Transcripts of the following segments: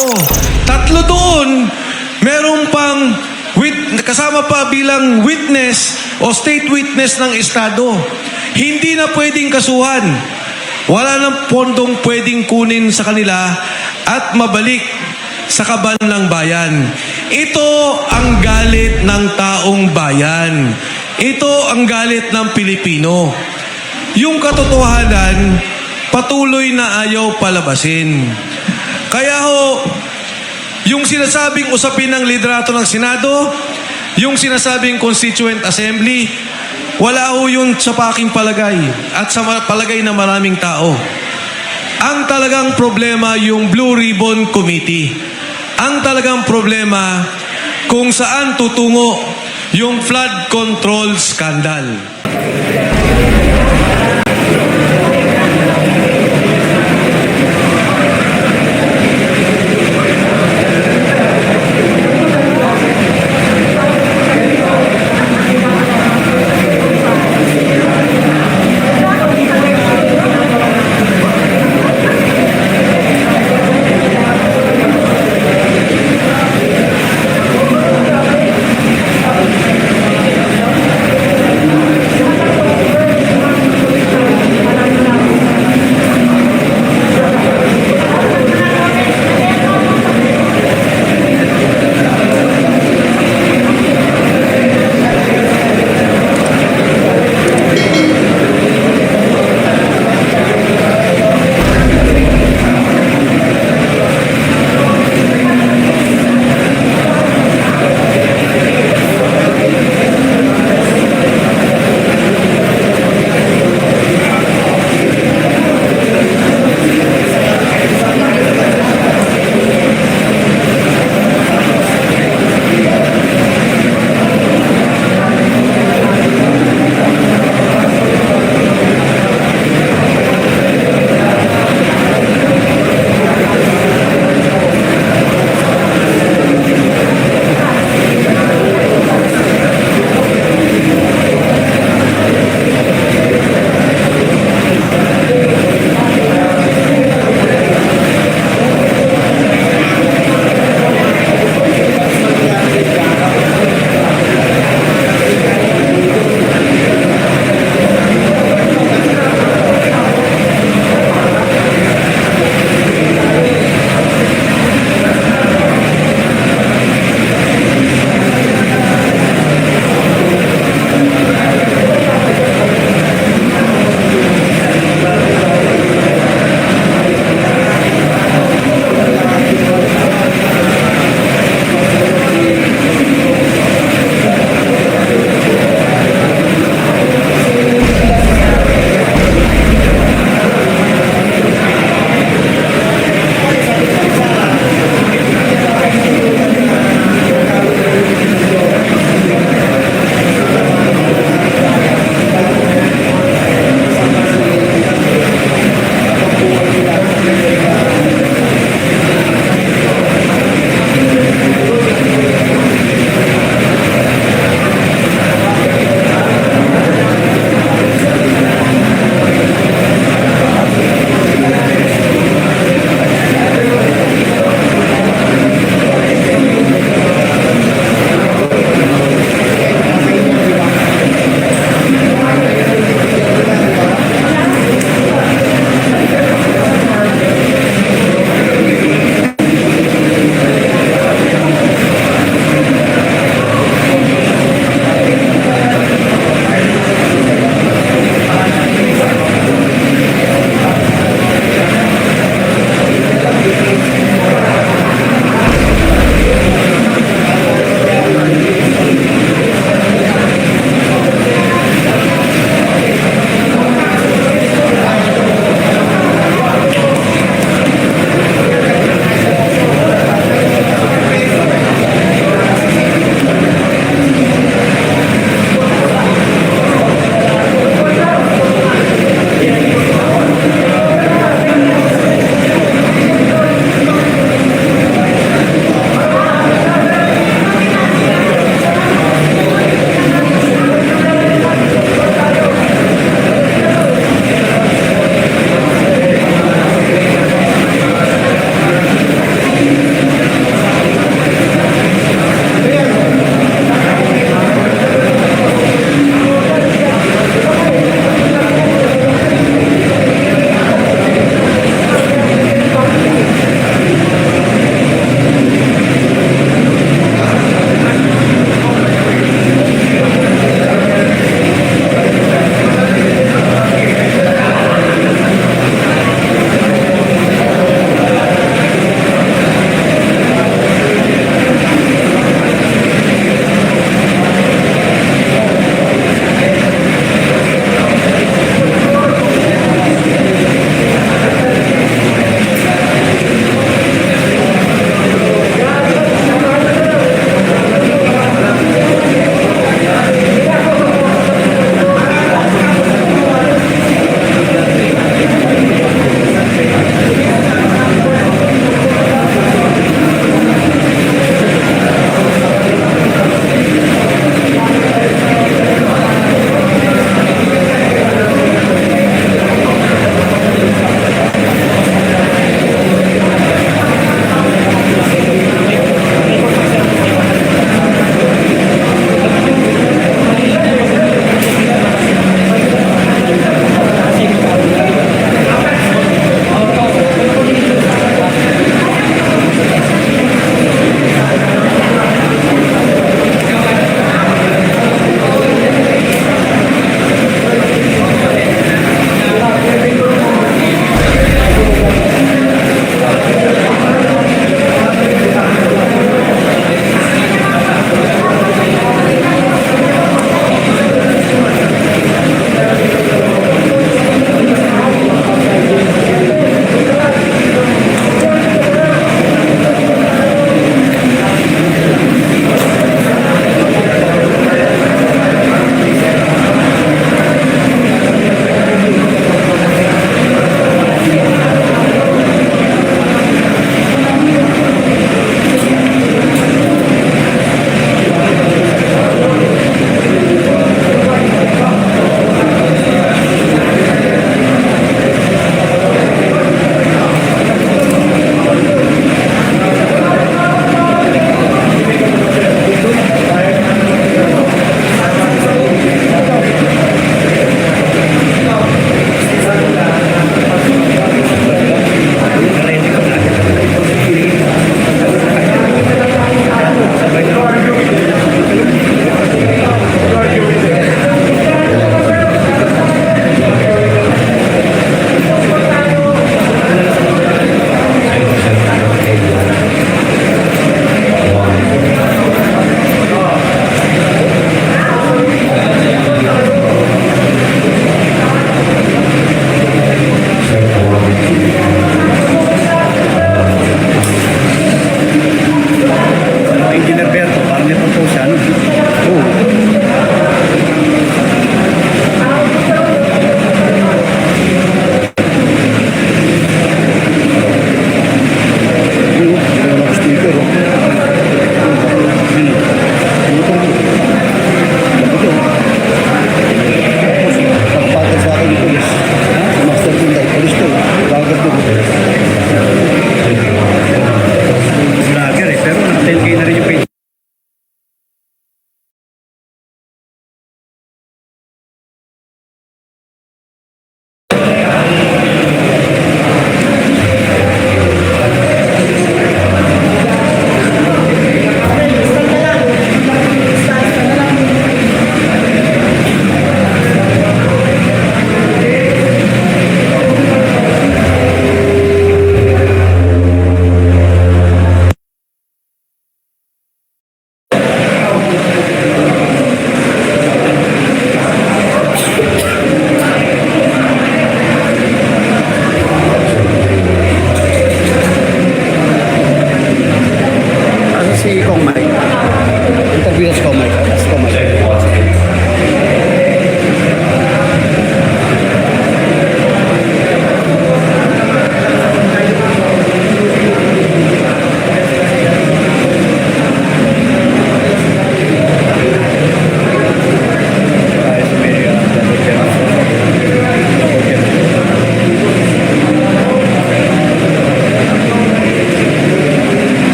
tao. 3 doon, meron pang kasama pa bilang witness o state witness ng Estado. Hindi na pwedeng kasuhan. Wala nang pondong pwedeng kunin sa kanila at mabalik sa kaban ng bayan. Ito ang galit ng taong bayan. Ito ang galit ng Pilipino. Yung katotohanan, patuloy na ayaw palabasin. Kaya ho, yung sinasabing usapin ng liderato ng Senado, yung sinasabing Constituent Assembly, wala ho yun sa aking palagay at sa palagay ng maraming tao. Ang talagang problema yung Blue Ribbon Committee. Ang talagang problema kung saan tutungo yung flood control scandal.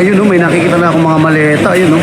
Ayun oh, may nakikita na akong mga maleta. Ayun oh.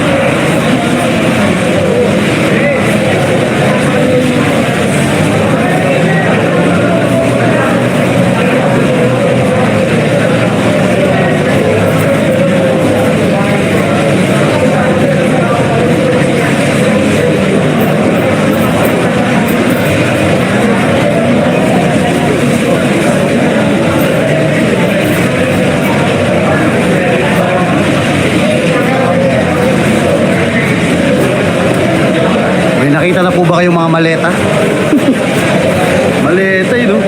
May nakita na po ba kayong mga maleta? Maleta yun oh.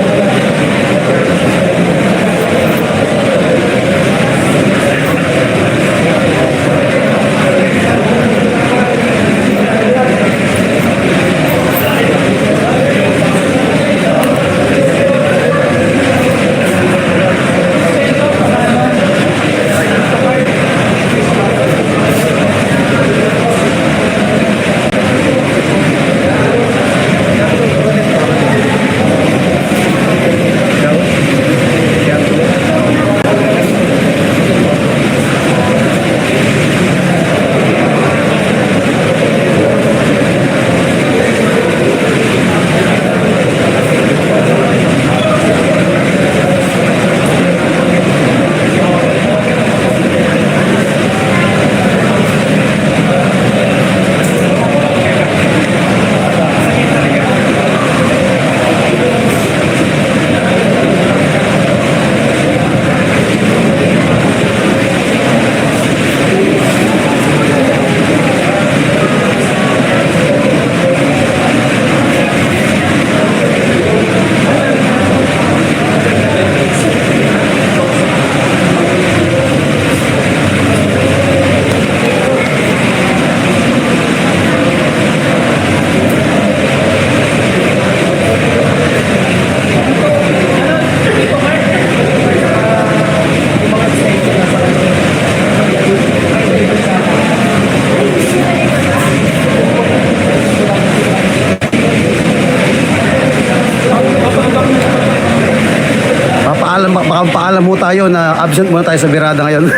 Paalam mo tayo na absent muna tayo sa birada ngayon.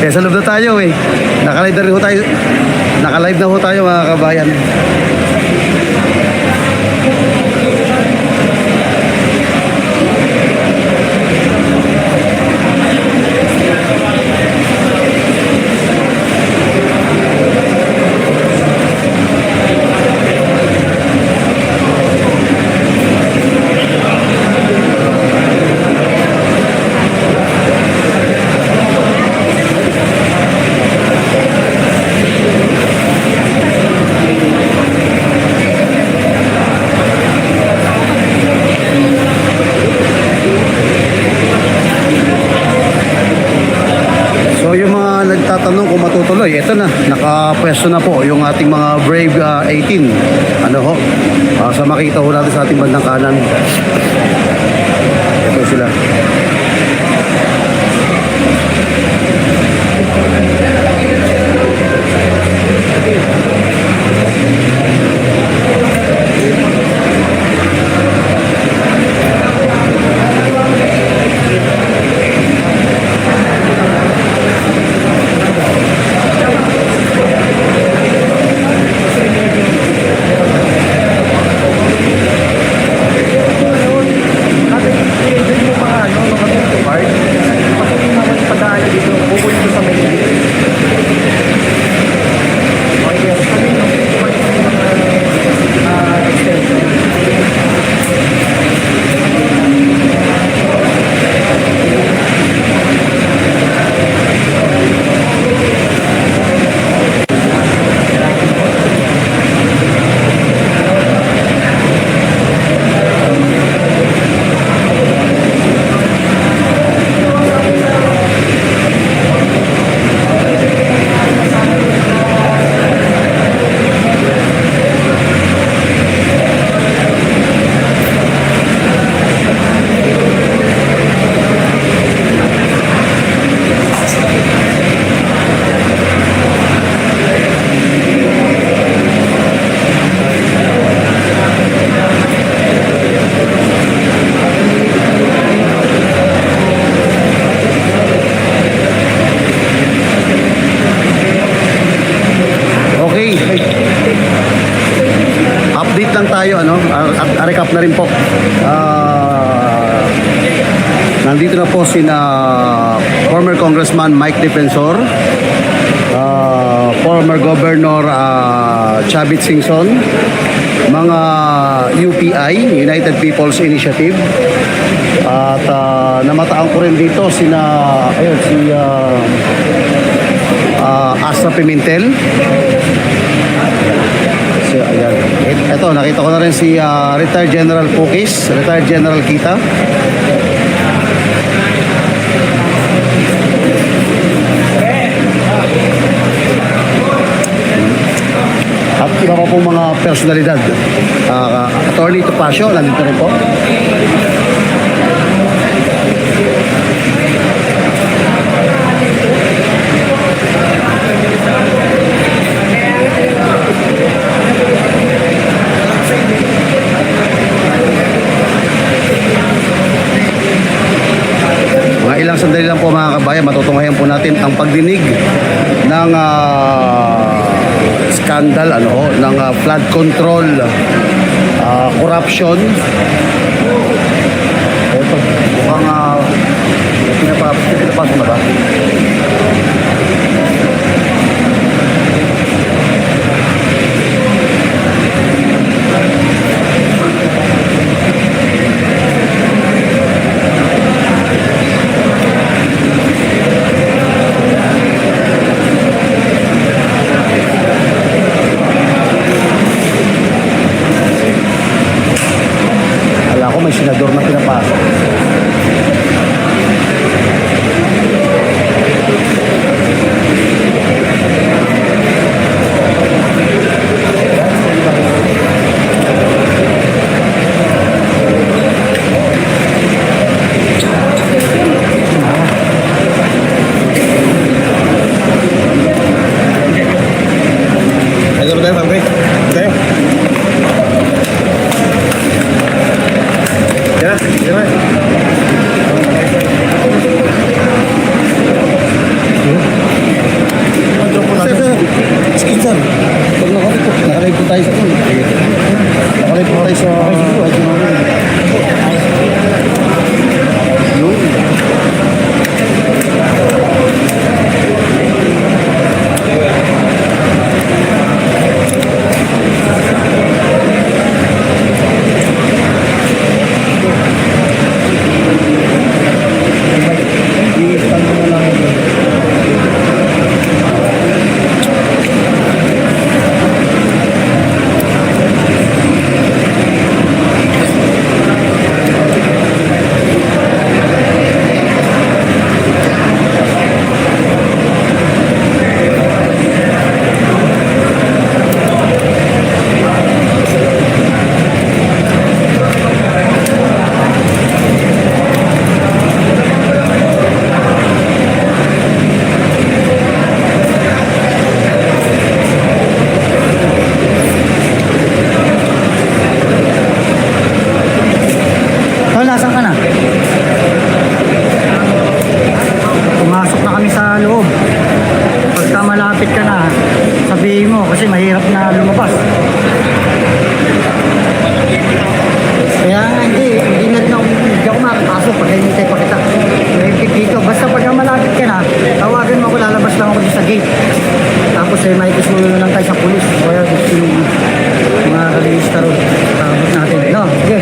Kaya sa loob na tayo eh. Nakalive na rin ho tayo. Nakalive na ho tayo mga kabayan. So yung mga nagtatanong kung matutuloy, ito na, nakapwesto na po yung ating mga Brave 18. Ano ho? Sa makita ho natin sa ating bandang kanan. Ito sila. tayo, ano, recap na rin po. Nandito na po sina former Congressman Mike Defensor, former Governor Chavit Singson, mga UPI, United People's Initiative, at namataan ko rin dito si Asa Pimentel. So, ayan. Ito, nakita ko na rin si Retired General Pukis, Retired General Kita. At iba pa pong mga personalidad. Attorney Topacio, nandito rin po. Mga ilang sandali lang po mga kabayan, matutunghayan po natin ang pagdinig ng scandal ng flood control, corruption. Ito, mukhang pinapasok na ba? May senador na pinapasok. Nakalive po tayo sa pool. Nakalive po tayo sa Nasaan ka na? Pumasok na kami sa loob. Pagka malapit ka na, sabihin mo kasi mahirap na lumabas. Kaya nga hindi na rin ako makapasok pag hinintay pa kita. Dito, basta pagka malapit ka na, tawagan mo ako, lalabas lang ako sa gate. Tapos may kisulo lang tayo sa pulis. Kaya gusto yung mga kalista ron. Tapos natin. No, sige.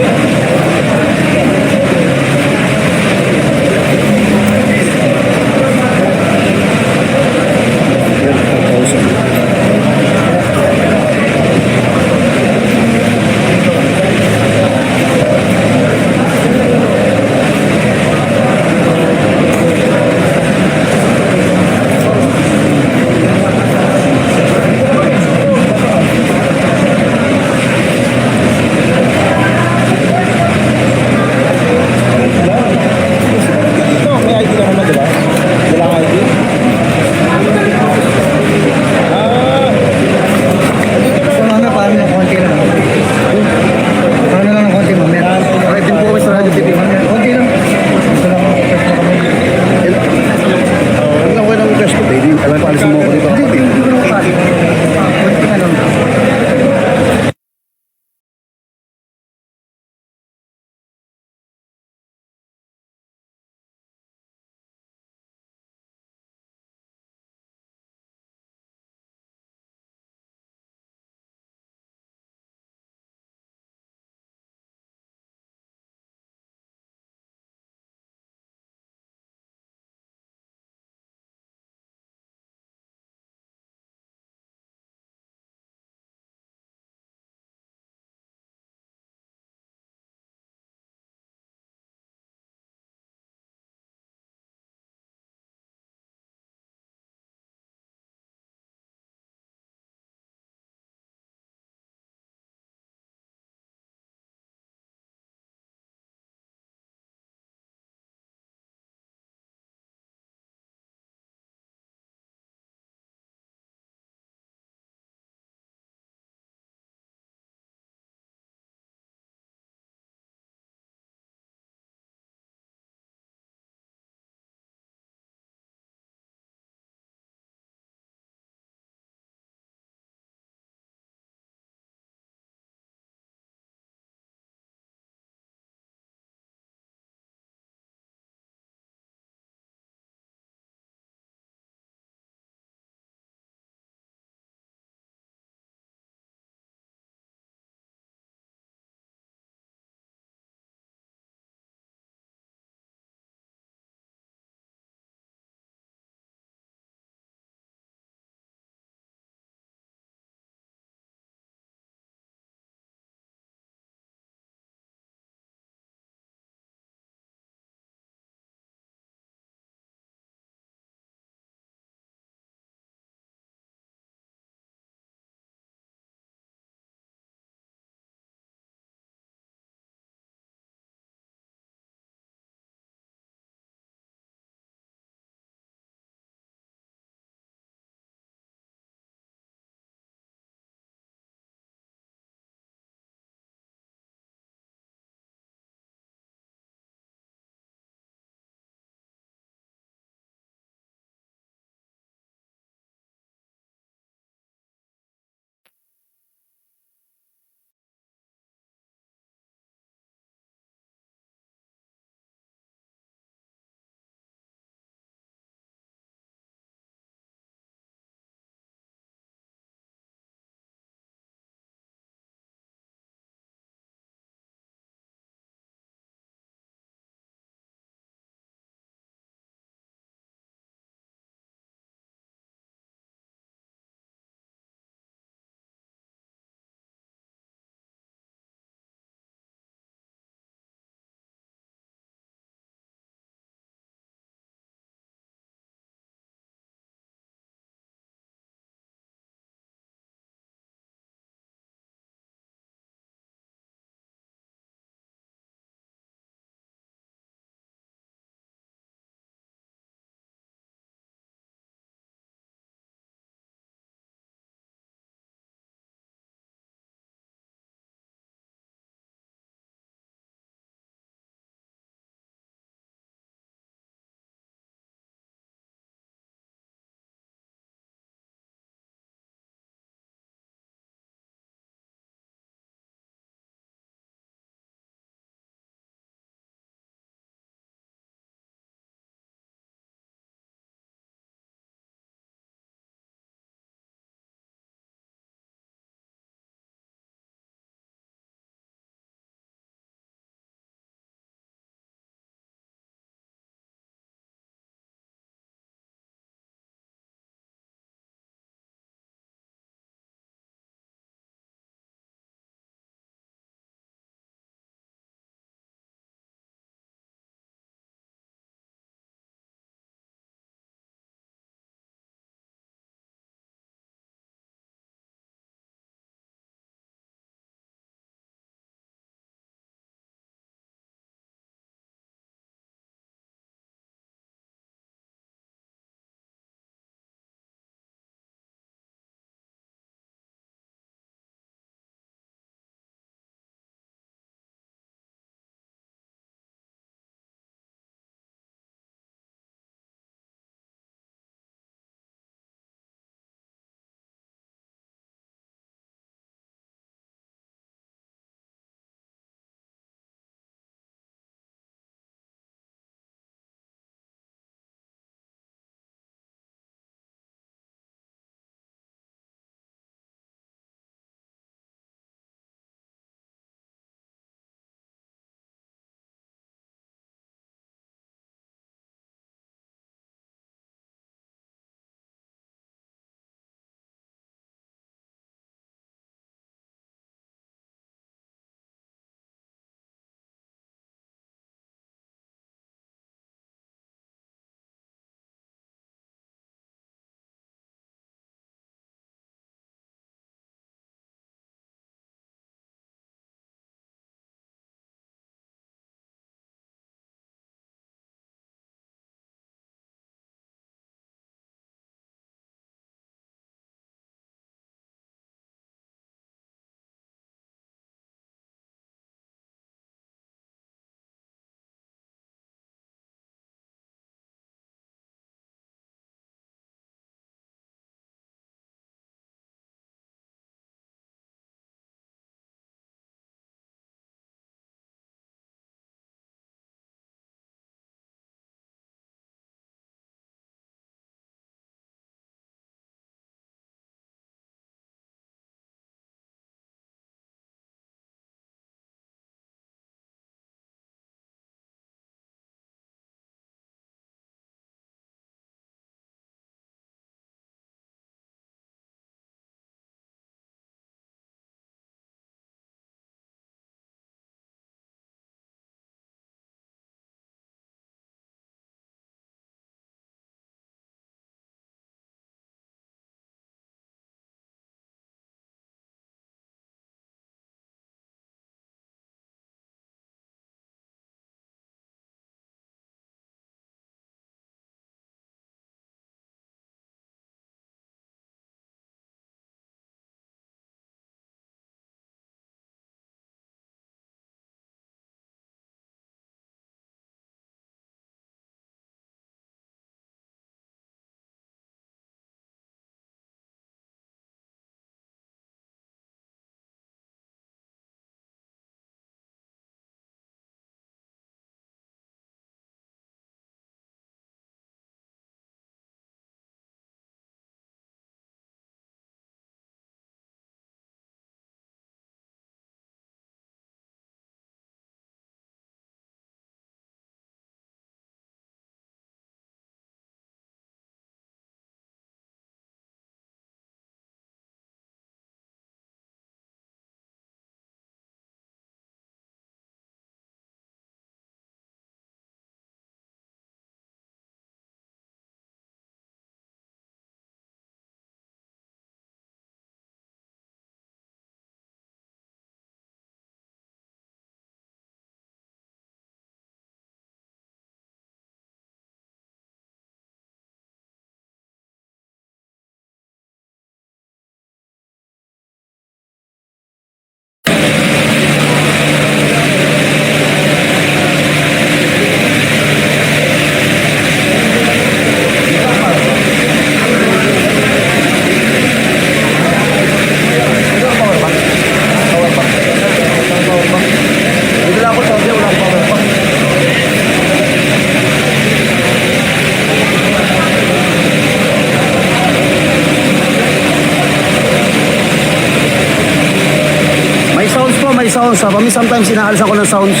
sounds ha. Sometimes inaalis ako ng sounds.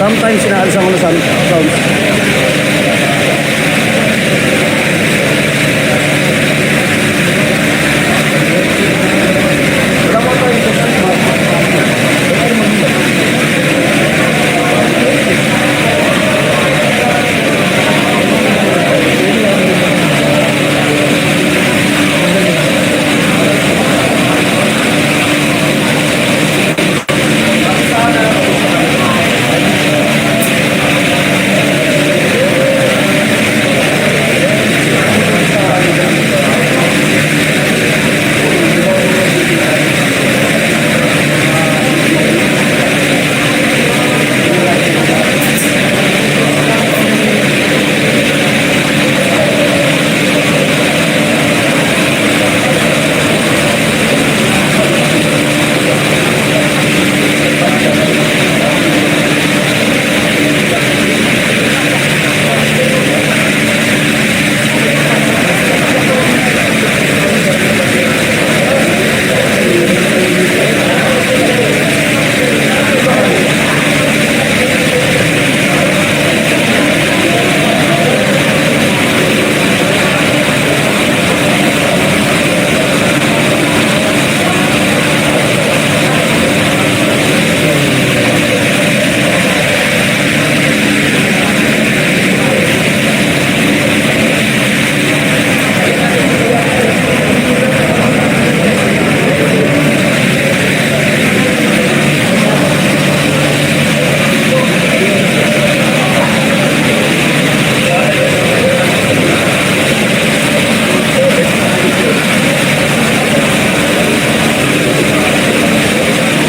Sometimes inaalis ako ng sounds.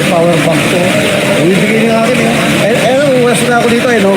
Power bank to. Ibigay niyo natin eh. Wala na ako dito no?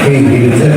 Hey,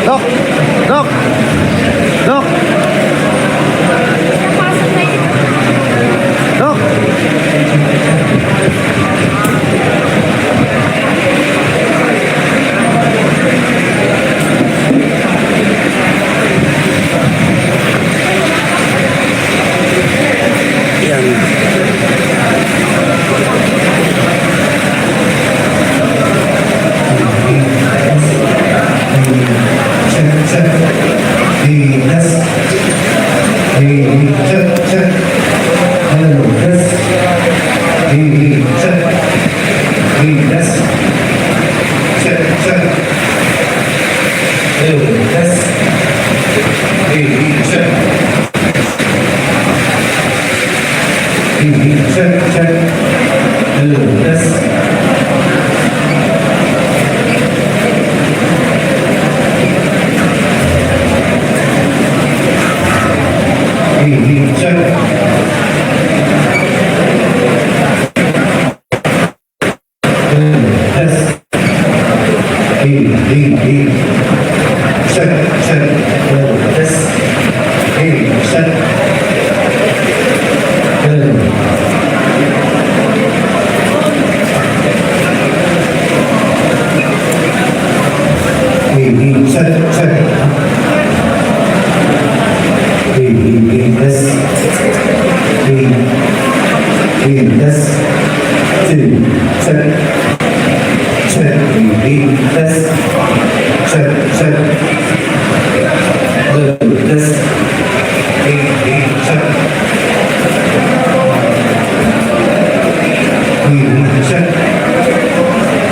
Dok! Dok! Dok! Dok!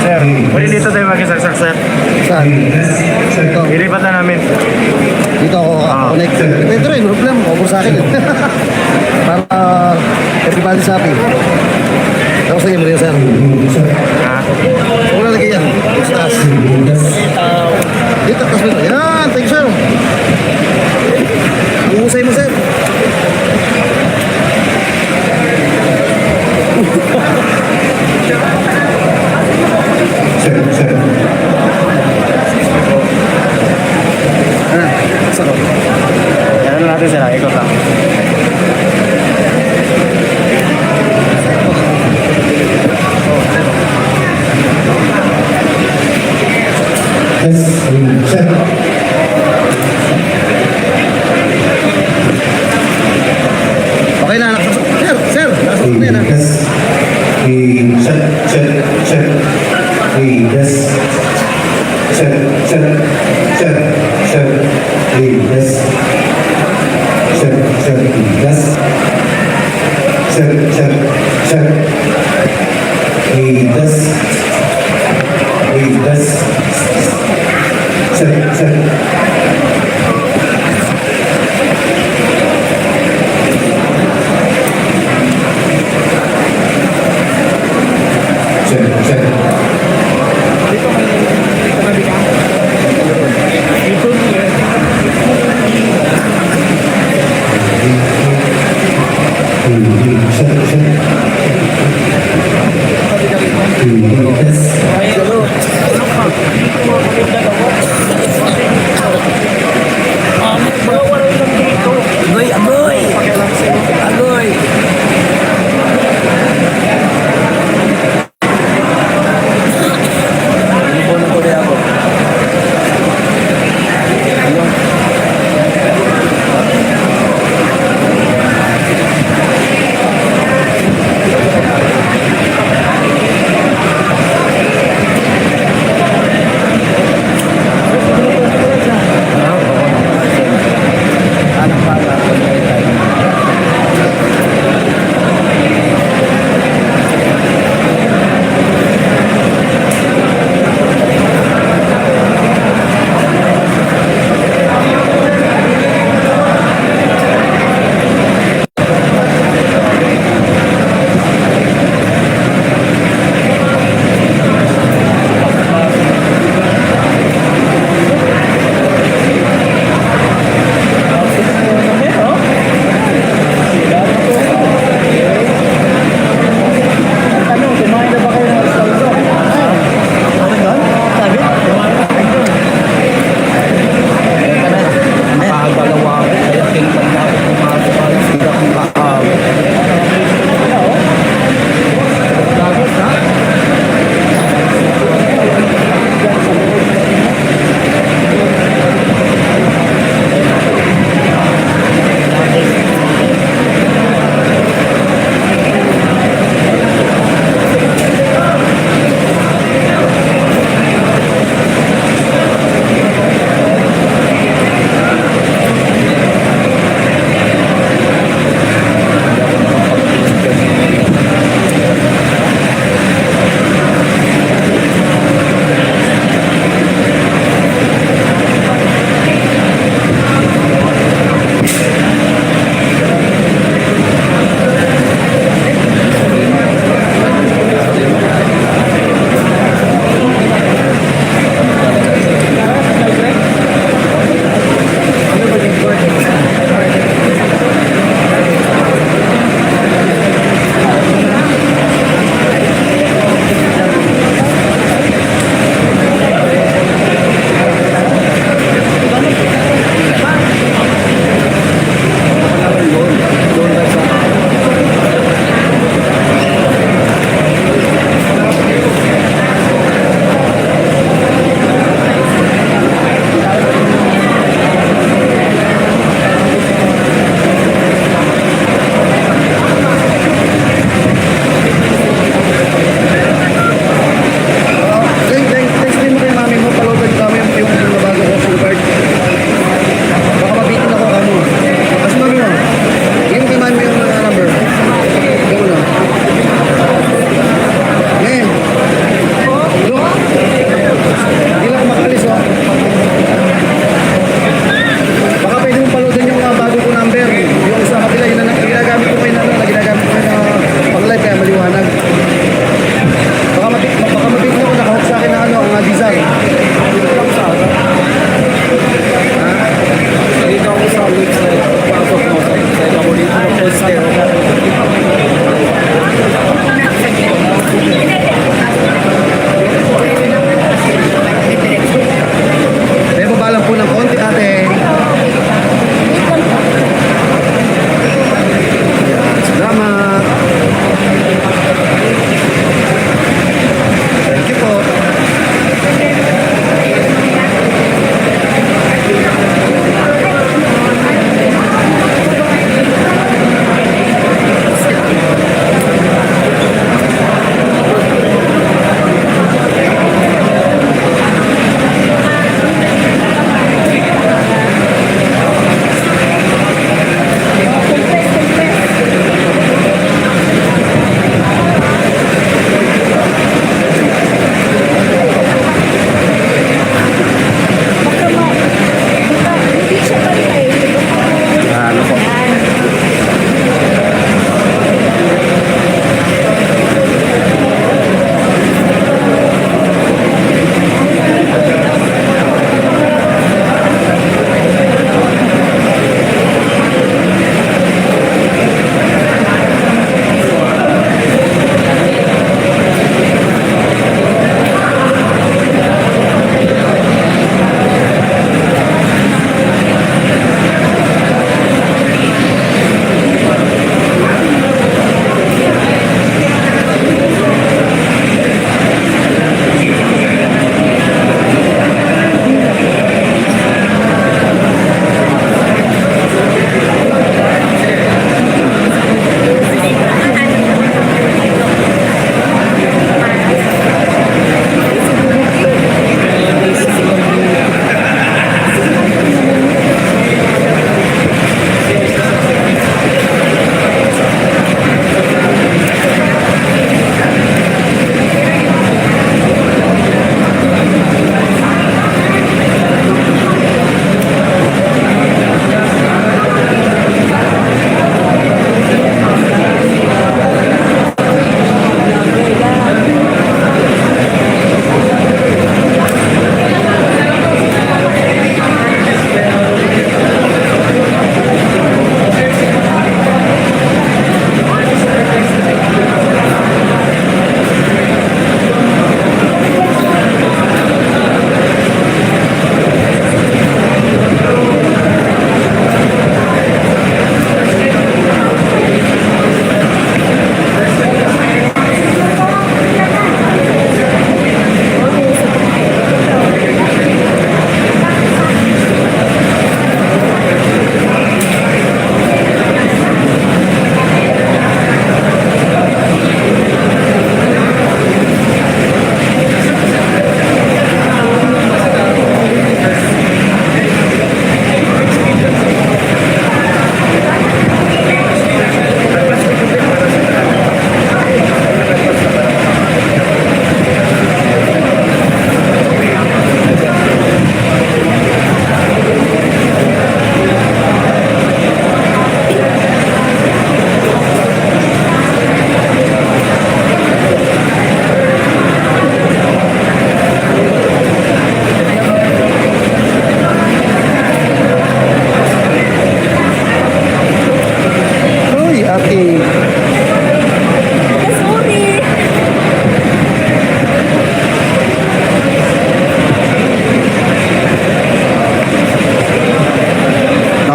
Sir, pwede dito tayo mag-isaksak, sir. Saan? Ito. Ilipat na namin. Dito ako connect. Ito rin, problem. Over sa akin. Para everybody happy. Tapos lagyan mo rin, sir. Ha? Huwag na lagyan yan. Sa taas. Dito, tapos dito. Yan, thank you, sir. Uusay mo, sir. Sako. Yan natin sila, ikot lang. Okay na, sir, sir. Nakasok na yan, ha?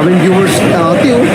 daming viewers natin, oh.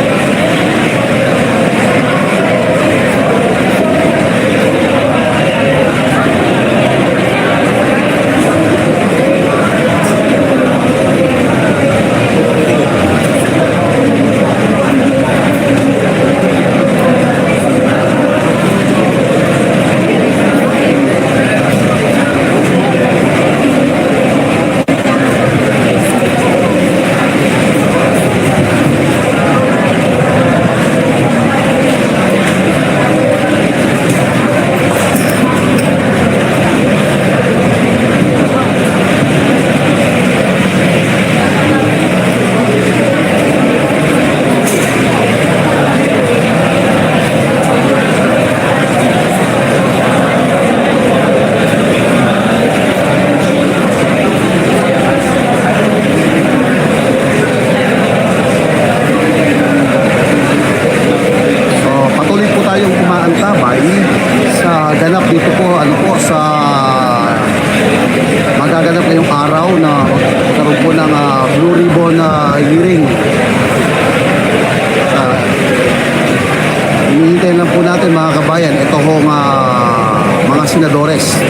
Patuloy po tayong umaantabay sa ganap dito po, ano po, sa magaganap ngayong araw na magkaroon po ng Blue Ribbon hearing. Hinihintay lang po natin mga kabayan, ito ho mga senadores.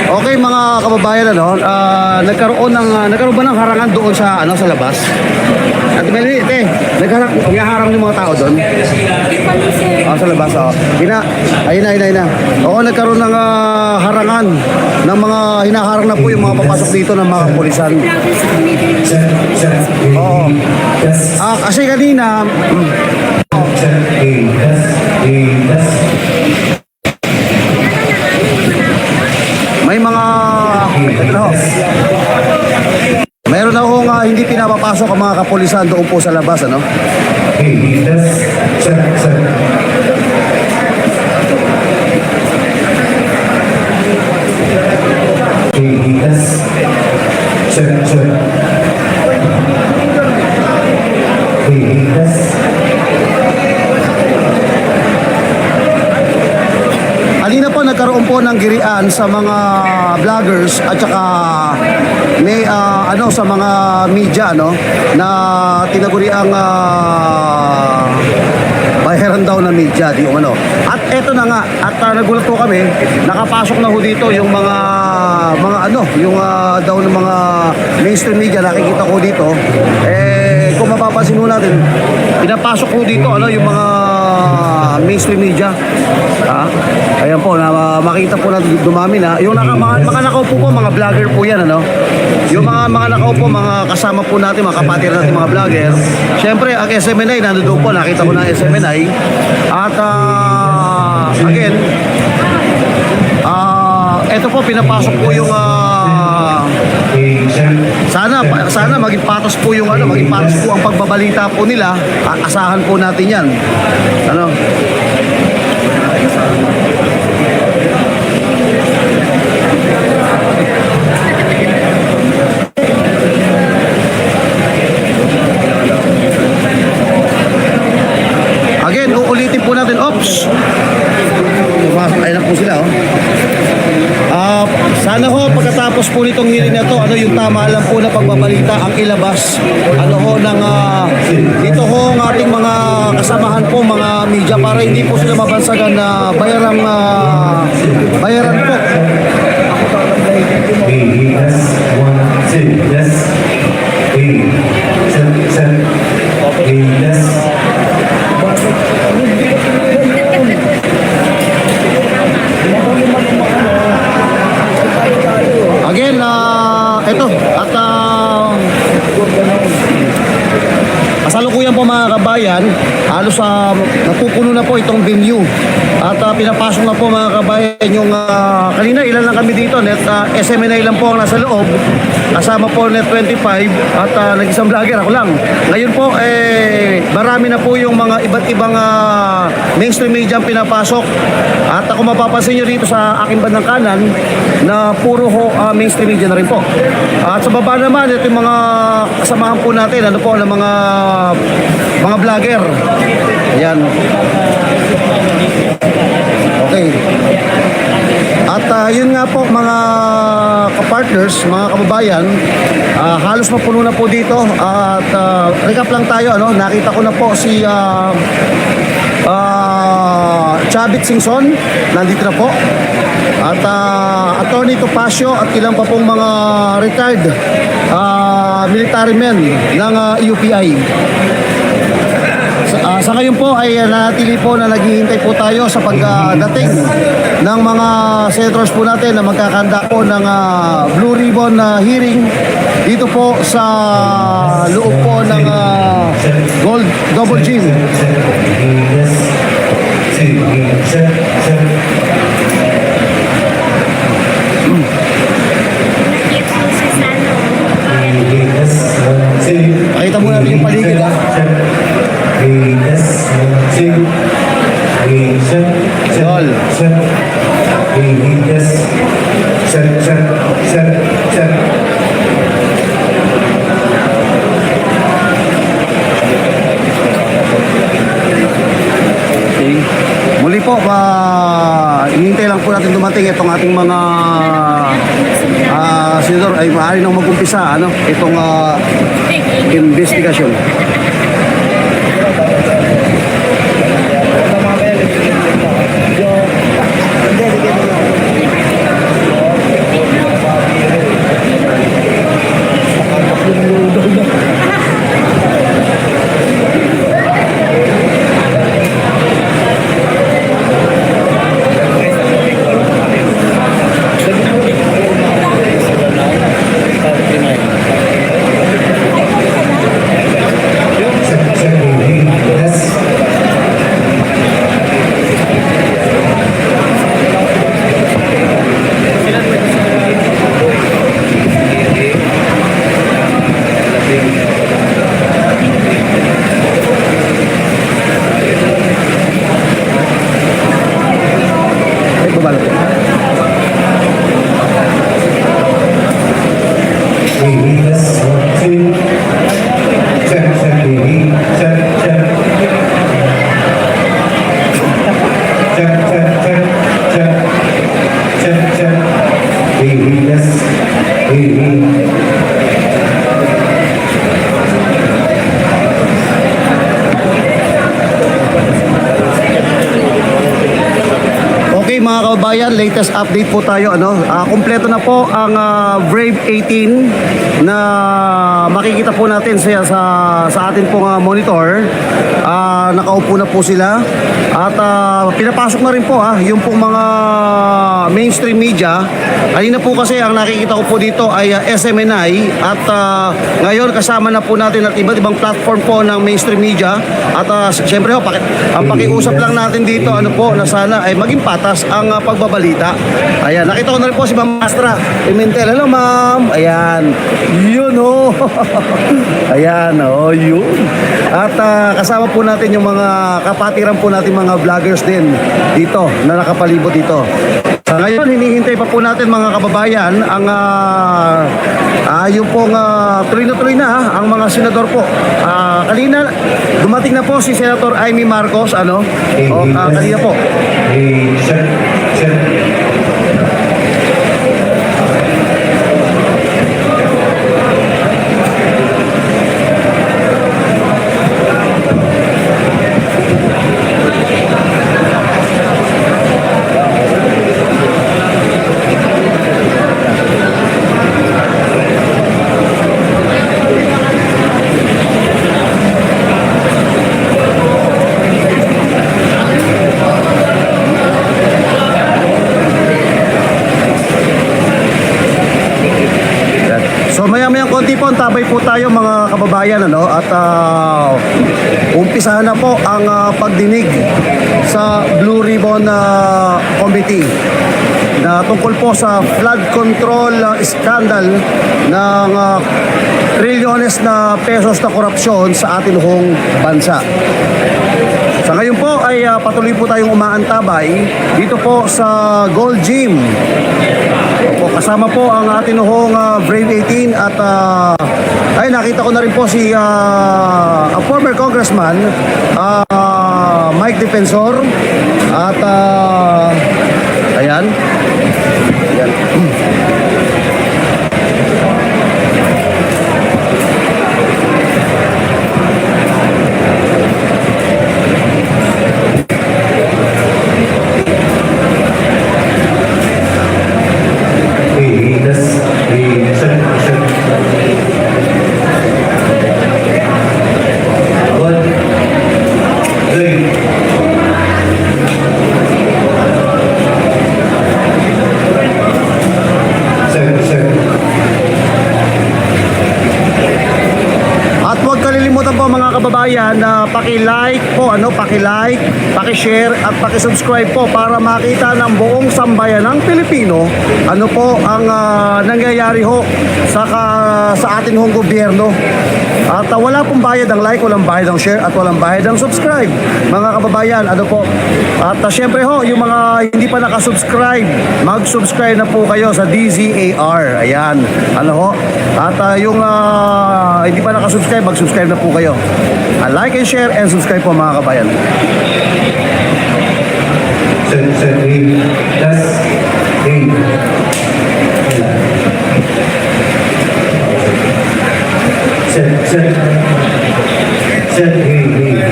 Okay mga kababayan, nagkaroon ba ng harangan doon sa sa labas? At naghaharang yung mga tao doon. Sa labas, ayun na. Oo, nagkaroon ng harangan ng mga hinaharang na po yung mga papasok dito ng mga kapulisan. Oo. Kasi kanina may mga mayroon na akong hindi pinapapasok ang mga kapulisan doon po sa labas, Halina po, nagkaroon po ng girian sa mga vloggers at saka may sa mga media na tinaguri ang bayaran daw na media di umano. At eto na nga, at nagulat po kami, nakapasok na ho dito yung mga yung daw ng mga mainstream media, nakikita ko dito. Kung mapapansin ho natin, pinapasok ko dito yung mga mainstream media. Ayan po, makita po natin dumami na. Yung mga nakaupo po, mga vlogger po yan, Yung mga nakaupo, mga kasama po natin, mga kapatid natin, mga vlogger. Siyempre, ang SMNI, nandun po, nakita ko na SMNI. At, again, eto po, pinapasok po yung sa sana maging patas po yung maging patas po ang pagbabalita po nila. Asahan po natin 'yan. Ano? Again, uulitin po natin. Ops! Ayun na po sila, oh. Sana ho, pagkatapos po nitong hearing na to, yung tama lang po na pagbabalita ang ilabas. Dito ho ang ating mga kasamahan po, mga media, para hindi po sila mabansagan na bayaran po. Yes, 1, 2, yes. Yes. Again, ito, at kasalukuyan po mga kabayan, halos napupuno na po itong venue. At pinapasok na po mga kabayan yung kanina ilan lang kami dito, net SMNI lang po ang nasa loob. Kasama po net 25 at nag-isang vlogger ako lang. Ngayon po marami na po yung mga iba't ibang mainstream media ang pinapasok. At kung mapapansin nyo rito sa aking bandang kanan na puro ho mainstream media na rin po. At sa baba naman ito yung mga kasamahan po natin, ng mga vlogger. Ayan. Okay. At yun nga po mga kapartners, mga kababayan, halos mapuno na po dito. At recap lang tayo, nakita ko na po si Chavit Singson, nandito na po. At Attorney Topacio at ilang pa pong mga retired military men ng UPI. Sa ngayon po ay nanatili po na naghihintay po tayo sa pagdating ng mga senators po natin na magkakanda po ng Blue Ribbon hearing dito po sa loob po ng Gold Double Gym. Pakita mo natin yung paligid, ha? Yol. Muli po, hinihintay lang po natin dumating itong ating mga senador ay maaari nang mag-umpisa itong investigasyon. Mga kababayan, latest update po tayo. Kompleto na po ang Brave 18 na makikita po natin sa atin pong monitor. Nakaupo na po sila at pinapasok na rin po yung pong mga mainstream media. Kanina po kasi ang nakikita ko po dito ay SMNI at ngayon kasama na po natin at iba't ibang platform po ng mainstream media. At syempre ang pakiusap lang natin dito na sana ay maging patas ang pagbabalita. Ayan, nakita ko na rin po si Ma'am Astra Pimentel. Hello, ma'am. Ayan. Yun, oh. Ayan, oh, yun. At kasama po natin yung mga kapatiran po natin mga vloggers din dito na nakapalibot dito. Ngayon, hinihintay pa po natin mga kababayan ang yung pong tuloy na tuloy na ang mga senador po. Kanina, dumating na po si Senator Amy Marcos, ano? O, kanina po. Hey, check, check. So maya-mayang konti po, tabay po tayo mga kababayan, ano? At umpisahan na po ang pagdinig sa Blue Ribbon Committee na tungkol po sa flood control scandal ng trilyones na pesos na korupsyon sa atin hong bansa. Sa ngayon po ay patuloy po tayong umaantabay dito po sa Gold Gym. Opo, kasama po ang ating noong Brave 18 at ay nakita ko na rin po si a former congressman Mike Defensor at ayan. Ayan. Hey, let's, hey, check, check. One, three. Check, check. At huwag kalilimutan po mga kababayan na paki-like po, paki-like, paki-share at paki-subscribe po para makita ng buong sambayan ng Pilipino ano po ang nangyayari ho sa atin hong gobyerno. At wala pong bayad ang like, walang bayad ang share at walang bayad ang subscribe. Mga kababayan, ano po. At syempre ho, yung mga hindi pa nakasubscribe, mag-subscribe na po kayo sa DZAR. Ayan, ano ho. At yung hindi pa nakasubscribe, mag-subscribe na po kayo. Like and share and subscribe po mga kabayan. Check, check, hey, let's, hey. Check, check. Check, hey, hey.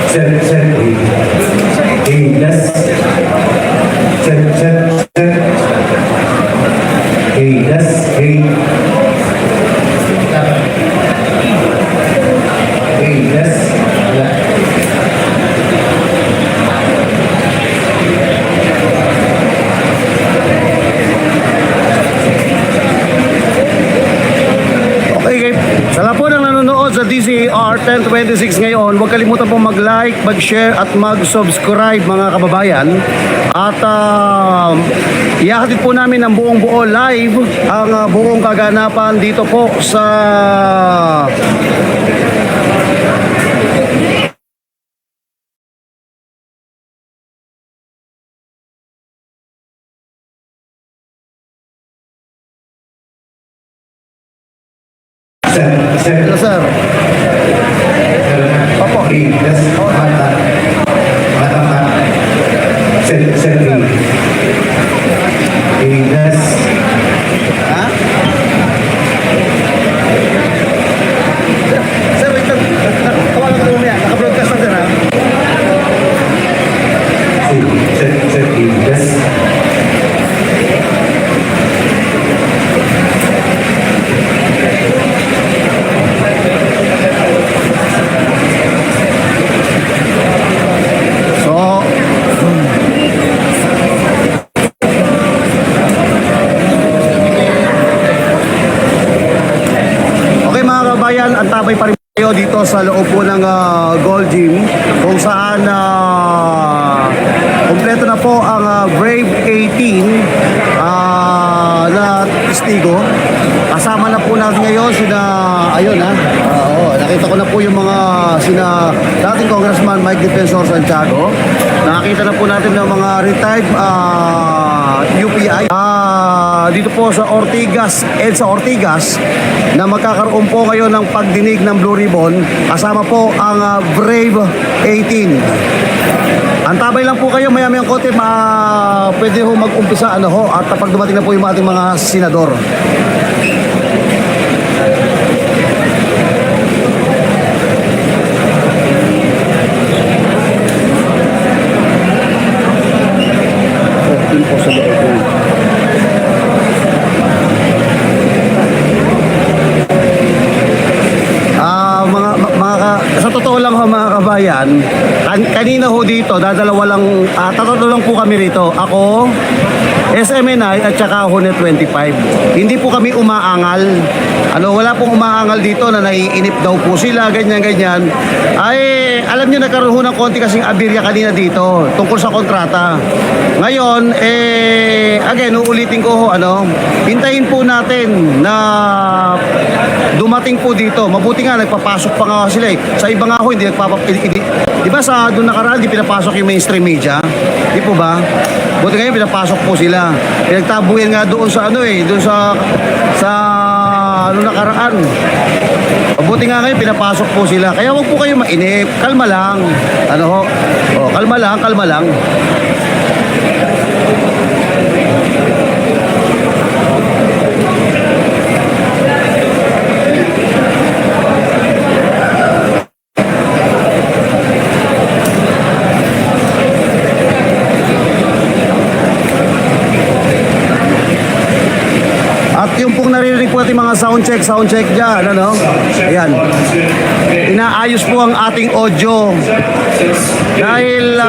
Check, check, hey. Hey, let's. Check, check, check. Hey, let's, hey. Hey, let's. Okay, sa lahat po ng nanonood sa DZAR 1026 ngayon, huwag kalimutan po mag-like, mag-share at mag-subscribe mga kababayan. At ihahatid po namin ang buong buo live ang buong kaganapan dito po sa Check, check. sir. Opo. Hey, let's. Mata. Mata, mata. Check, check, hey. Hey, let's. Ha? Sir, wait lang. Tawagan ko mamaya. Naka-broadcast na sir, ha? Hey, check, check, hey, let's. sa loob po ng Gold Gym kung saan kompleto na po ang Brave 18 na testigo. Kasama na po natin ngayon sina, ayun nakita ko na po yung mga sina dating Congressman Mike Defensor Santiago. Nakita na po natin ng mga retired UPI dito po sa Ortigas, EDSA Ortigas, na magkakaroon po ngayon ng pagdinig ng Blue Ribbon. Kasama po ang Brave 18. Antabay lang po kayo, maya-mayang konti, pwede ho mag-umpisa at kapag dumating na po yung ating mga senador. Po sa loob po. Sa totoo lang ho mga kabayan, kanina ho dito, tatlo lang po kami rito. Ako, SMNI at saka Honet 25. Hindi po kami umaangal. Wala pong umaangal dito na naiinip daw po sila, ganyan-ganyan. Ay, alam nyo, nagkaroon ho ng konti kasing abirya kanina dito tungkol sa kontrata. Ngayon, again, uulitin ko ho, hintayin po natin na dumating po dito. Mabuti nga, nagpapasok pa nga sila eh. Sa iba nga ho, hindi di ba sa doon nakaraan, hindi pinapasok yung mainstream media? Di po ba? Buti ngayon, pinapasok po sila. Pinagtabuhin nga doon sa doon sa nakaraan. Mabuti nga ngayon, pinapasok po sila. Kaya wag po kayo mainip. Kalma lang. Kalma lang. At yung pong naririnig po natin mga sound check dyan, ayan. Inaayos po ang ating audio. Dahil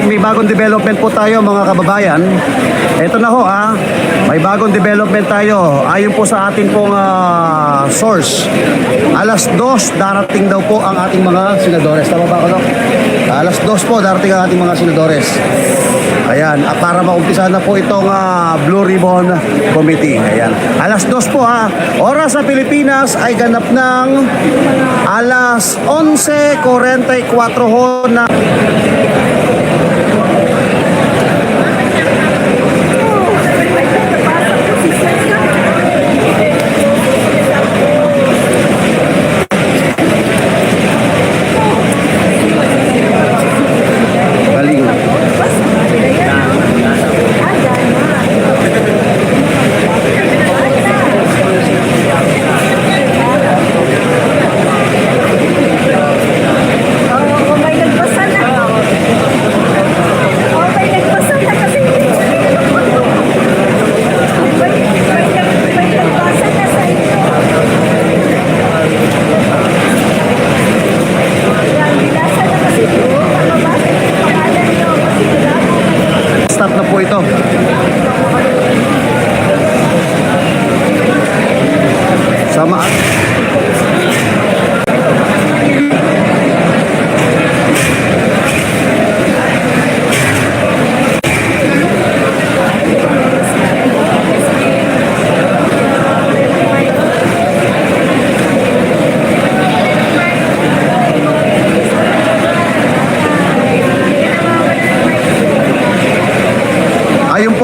may bagong development po tayo mga kababayan. Ito na ho may bagong development tayo. Ayon po sa ating pong source, alas 2 darating daw po ang ating mga senadores. Tama ba ako? Alas 2 po darating ang ating mga senadores. Ayan, para maumpisa na po itong Blue Ribbon Committee. Ayan. Alas 2 po Oras sa Pilipinas ay ganap ng alas 11:44 ho na.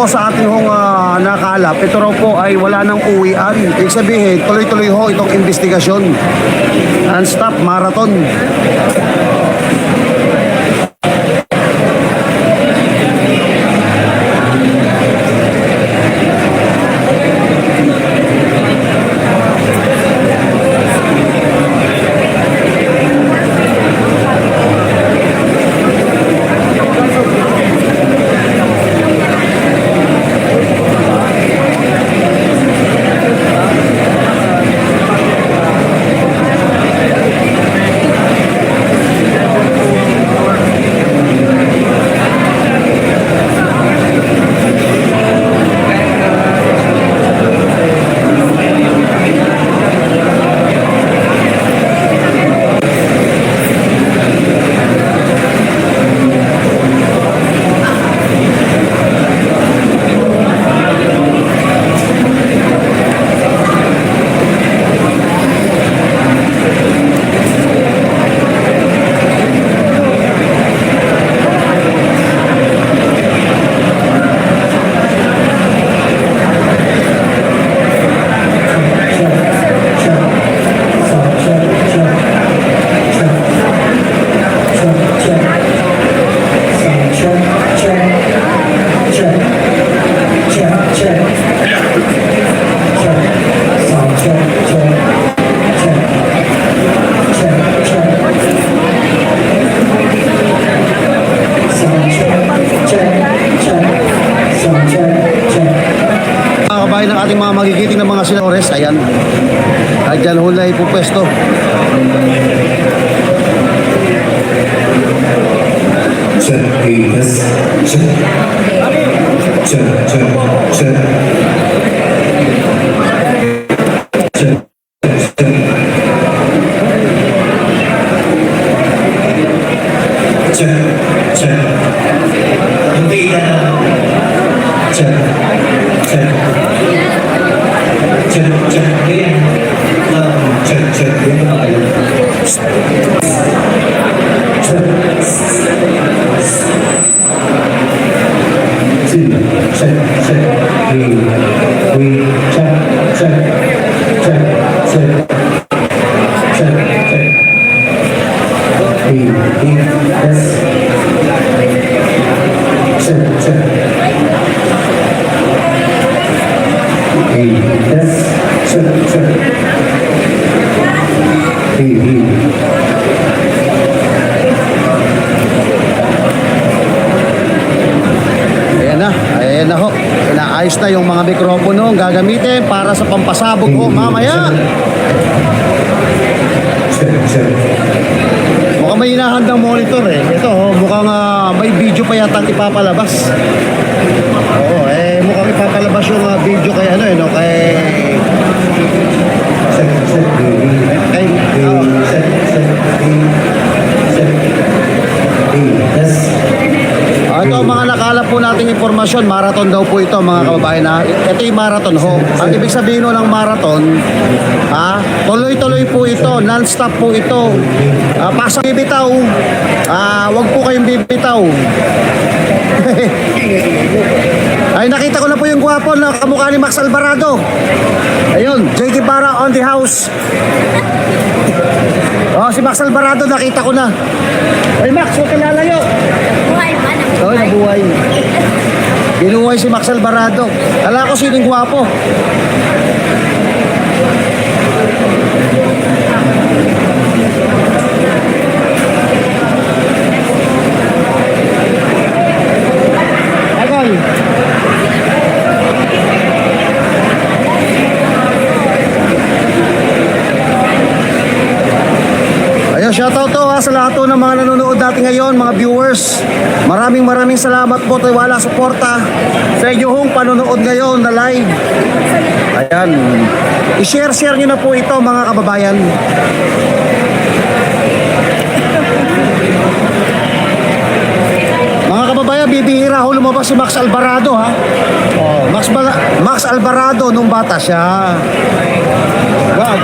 po sa ating hong nakalap, ito raw po ay wala nang uwian. Ibig sabihin, tuloy-tuloy ho itong investigasyon. Non-stop marathon. Kabayan ng ating mga magigiting ng mga senadores, ayan. At dyan hulay po pwesto. Check, yes. Check. Check, check, check. Check, check. Check, check. Hindi na. Check, check. Check, check. Check, check. Check, check. We check, check, check, check, check, check. Yes. Check, check. Yes. Check, check. Ayan na ho. Inaayos na yung mga mikropono ang gagamitin para sa pampasabog ho mamaya. Mukhang may hinahandang monitor eh. Ito ho, mukhang may video pa yata ipapalabas. Oo, mukhang ipapalabas yung video kay ano eh, no? Ito ang mga nakalap po nating impormasyon. Marathon daw po ito mga kababayan na. Ito yung marathon ho. Ang ibig sabihin ng marathon, tuloy-tuloy po ito, non-stop po ito. Pasang bibitaw, wag po kayong bibitaw. Ay, nakita ko na po yung gwapo na kamukha ni Max Alvarado. Ayun, J.K. Barra on the house. Si Max Alvarado nakita ko na. Ay Max, huwag ka lalayo. Buhay ba? Nabuhay. Binuhay si Max Alvarado. Ala ko sinong gwapo. Agol. Ayun, shoutout to sa lahat to ng mga nanonood natin ngayon, mga viewers. Maraming salamat po, tiwala, suporta sa inyong panonood ngayon na live. Ayan. I-share nyo na po ito mga kababayan. Mga kababayan, bibihira ho lumabas si Max Alvarado ha. Max Alvarado nung bata siya. Wag.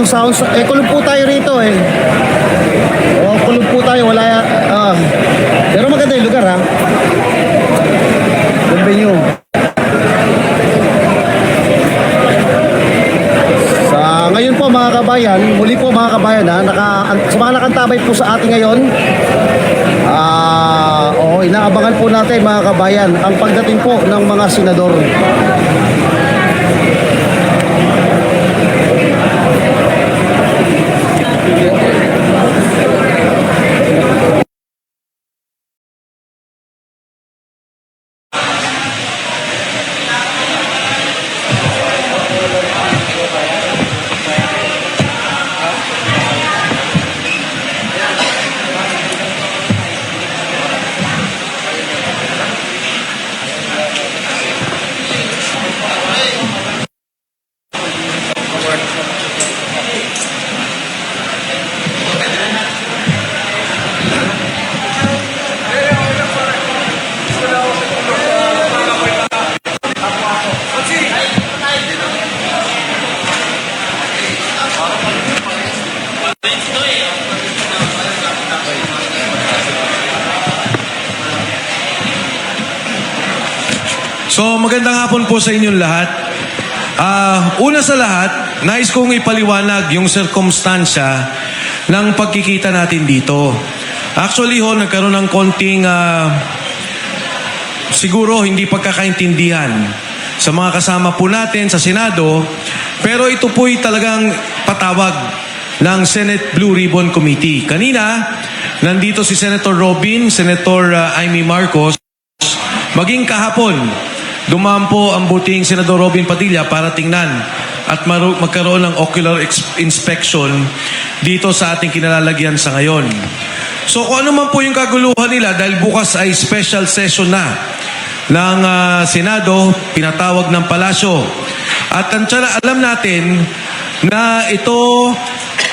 sounds. Kulong po tayo rito eh. Kulong po tayo. Pero maganda yung lugar ha. Good venue. Ngayon po mga kabayan, muli po mga kabayan sa mga nakantabay po sa atin ngayon, inaabangan po natin mga kabayan ang pagdating po ng mga senador. So magandang hapon po sa inyong lahat. Una sa lahat, nais kong ipaliwanag yung sirkumstansya ng pagkikita natin dito. Actually nagkaroon ng konting siguro hindi pagkakaintindihan sa mga kasama po natin sa Senado, pero ito po'y talagang patawag ng Senate Blue Ribbon Committee. Kanina, nandito si Senator Robin, Senator Amy Marcos, maging kahapon, dumaan po ang buting Senador Robin Padilla para tingnan at magkaroon ng ocular inspection dito sa ating kinalalagyan sa ngayon. So kung ano man po yung kaguluhan nila, dahil bukas ay special session na ng Senado, pinatawag ng Palasyo. At alam natin na ito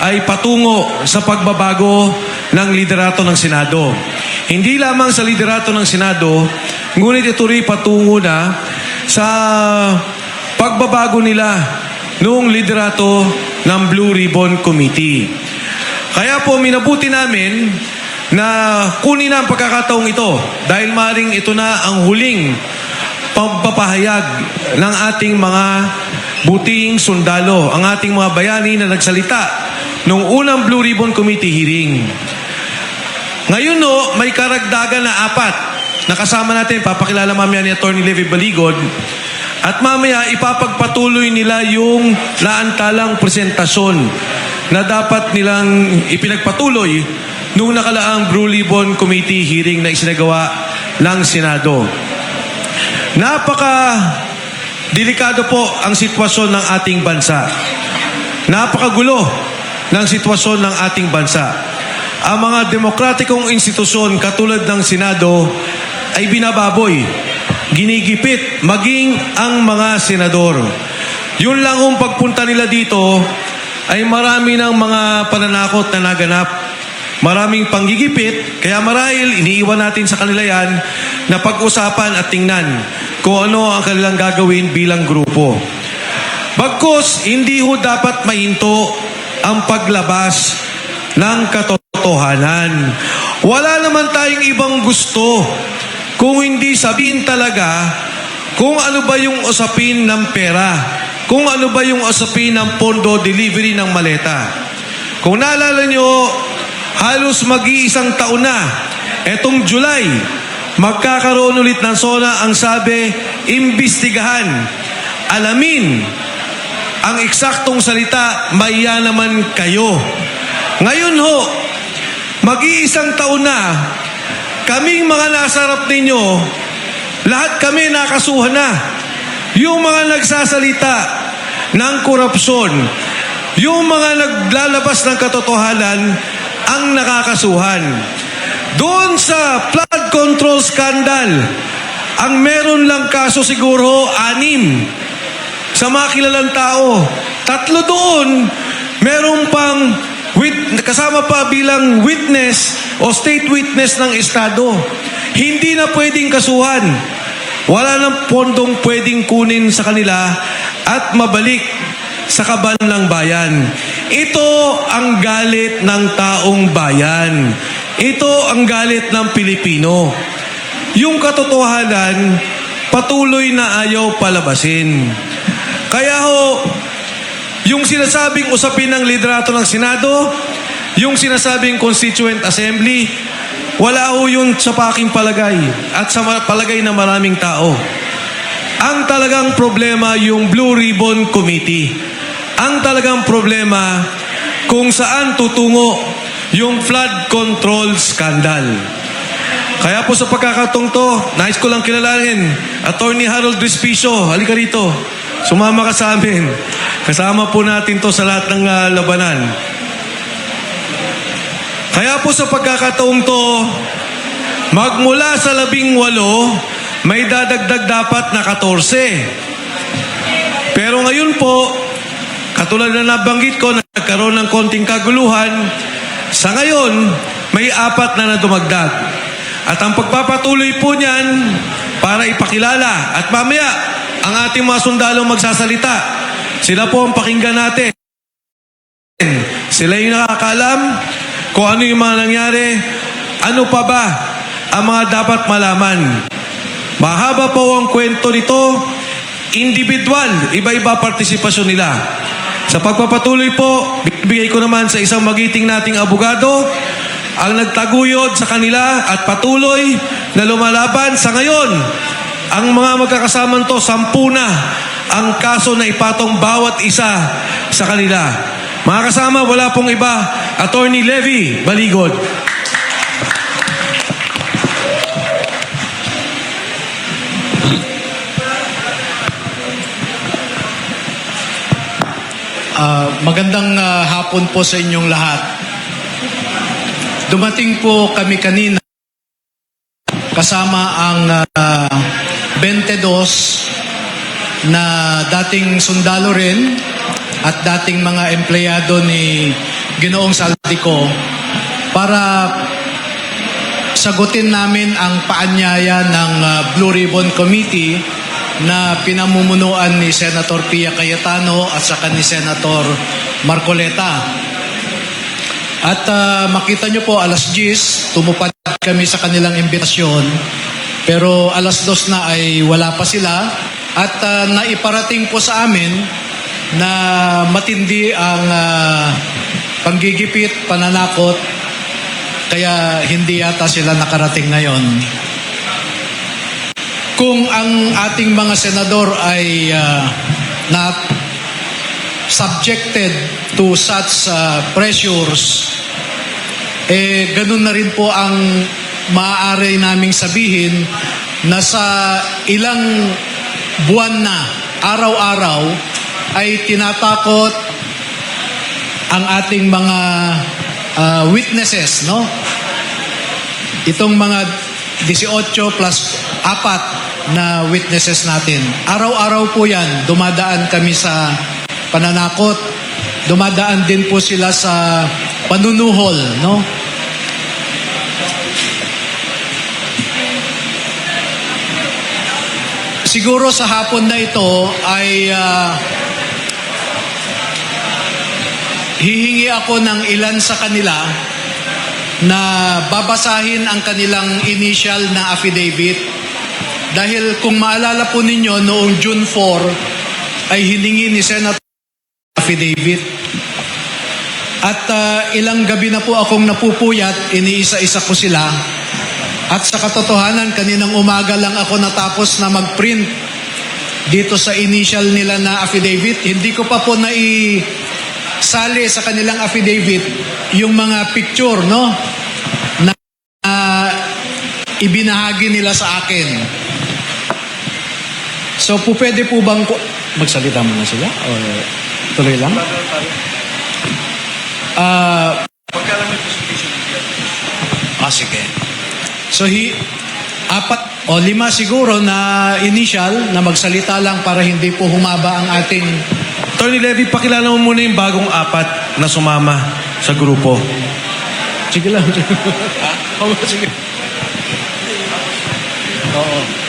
ay patungo sa pagbabago ng liderato ng Senado. Hindi lamang sa liderato ng Senado, ngunit ito rin patungo na sa pagbabago nila noong liderato ng Blue Ribbon Committee. Kaya po minabuti namin na kunin na ang pagkakataong ito dahil maring ito na ang huling pagpapahayag ng ating mga buting sundalo, ang ating mga bayani na nagsalita noong unang Blue Ribbon Committee hearing. Ngayon may karagdagan na 4 nakasama natin, papakilala mamaya ni Atty. Levi Baligod, at mamaya ipapagpatuloy nila yung naantalang presentasyon na dapat nilang ipinagpatuloy nung nakalaang Blue Ribbon Committee hearing na isinagawa ng Senado. Delikado po ang sitwasyon ng ating bansa. Napakagulo ng sitwasyon ng ating bansa. Ang mga demokratikong institusyon katulad ng Senado ay binababoy, ginigipit, maging ang mga senador. Yun lang kung pagpunta nila dito ay marami ng mga pananakot na naganap. Maraming panggigipit, kaya marahil iniiwan natin sa kanila yan na pag-usapan at tingnan kung ano ang kanilang gagawin bilang grupo. Bagkus, hindi ho dapat mahinto ang paglabas ng katotohanan. Wala naman tayong ibang gusto kung hindi sabihin talaga kung ano ba yung usapin ng pera, kung ano ba yung usapin ng pondo delivery ng maleta. Kung naalala nyo, halos mag-iisang taon na, etong July, magkakaroon ulit ng SONA. Ang sabi, imbestigahan, alamin, ang eksaktong salita, maiya naman kayo. Ngayon ho, mag-iisang taon na, kaming mga nasarap ninyo, lahat kami nakasuhan na. Yung mga nagsasalita ng korupsyon, yung mga naglalabas ng katotohanan, ang nakakasuhan. Doon sa flood control scandal, ang meron lang kaso siguro 6 sa mga kilalang tao. 3 doon, meron pang kasama pa bilang witness o state witness ng Estado. Hindi na pwedeng kasuhan. Wala nang pondong pwedeng kunin sa kanila at mabalik sa kaban ng bayan. Ito ang galit ng taong bayan. Ito ang galit ng Pilipino. Yung katotohanan, patuloy na ayaw palabasin. Kaya ho, yung sinasabing usapin ng liderato ng Senado, yung sinasabing Constituent Assembly, wala ho yun sa aking palagay at sa palagay ng maraming tao. Ang talagang problema yung Blue Ribbon Committee. Ang talagang problema kung saan tutungo yung flood control scandal. Kaya po sa pagkakataong to, nais ko lang kilalanin, Attorney Harold Respicio, halika rito. Sumama ka sa amin. Kasama po natin to sa lahat ng labanan. Kaya po sa pagkakataong to, magmula sa 18, may dadagdag dapat na 14. Pero ngayon po, katulad na nabanggit ko, nagkaroon ng konting kaguluhan. Sa ngayon, may 4 na dumagdag. At ang pagpapatuloy po niyan, para ipakilala. At mamaya, ang ating mga sundalo magsasalita. Sila po ang pakinggan natin. Sila yung nakakaalam kung ano yung mga nangyari. Ano pa ba ang mga dapat malaman? Mahaba po ang kwento nito. Individual, iba-iba partisipasyon nila. Sa pagpapatuloy po, bigay ko naman sa isang magiting nating abogado ang nagtaguyod sa kanila at patuloy na lumalaban. Sa ngayon, ang mga magkakasamang to, 10 na ang kaso na ipatong bawat isa sa kanila. Mga kasama, wala pong iba. Attorney Levy Baligod. Magandang hapon po sa inyong lahat. Dumating po kami kanina kasama ang 22 na dating sundalo rin at dating mga empleyado ni Ginoong Saldico para sagutin namin ang paanyaya ng Blue Ribbon Committee na pinamumunuan ni Senator Pia Cayetano at saka ni Senator Marcoleta. At makita nyo po, alas 10, tumupad kami sa kanilang imbitasyon. Pero alas 2 na ay wala pa sila. At naiparating po sa amin na matindi ang panggigipit, pananakot. Kaya hindi yata sila nakarating ngayon. Kung ang ating mga senador ay not subjected to such pressures, ganun na rin po ang maaari naming sabihin na sa ilang buwan na, araw-araw, ay tinatakot ang ating mga witnesses, no? Itong mga 18 plus 4 na witnesses natin. Araw-araw po yan, dumadaan kami sa pananakot, dumadaan din po sila sa panunuhol, no? Siguro sa hapon na ito ay hihingi ako ng ilan sa kanila na babasahin ang kanilang initial na affidavit. Dahil kung maalala po ninyo, noong June 4 ay hiningi ni Senator affidavit. At ilang gabi na po akong napupuyat, iniisa-isa ko sila. At sa katotohanan, kaninang umaga lang ako natapos na mag-print dito sa initial nila na affidavit. Hindi ko pa po sali sa kanilang affidavit yung mga picture, no? Na ibinahagi nila sa akin. So, pwede po bang magsalita muna sila? O tuloy lang? Sige. So, 4 o 5 siguro na initial na magsalita lang para hindi po humaba ang ating... Attorney Levy, pakilala mo muna yung bagong 4 na sumama sa grupo. Sige lang. Sige. Oo.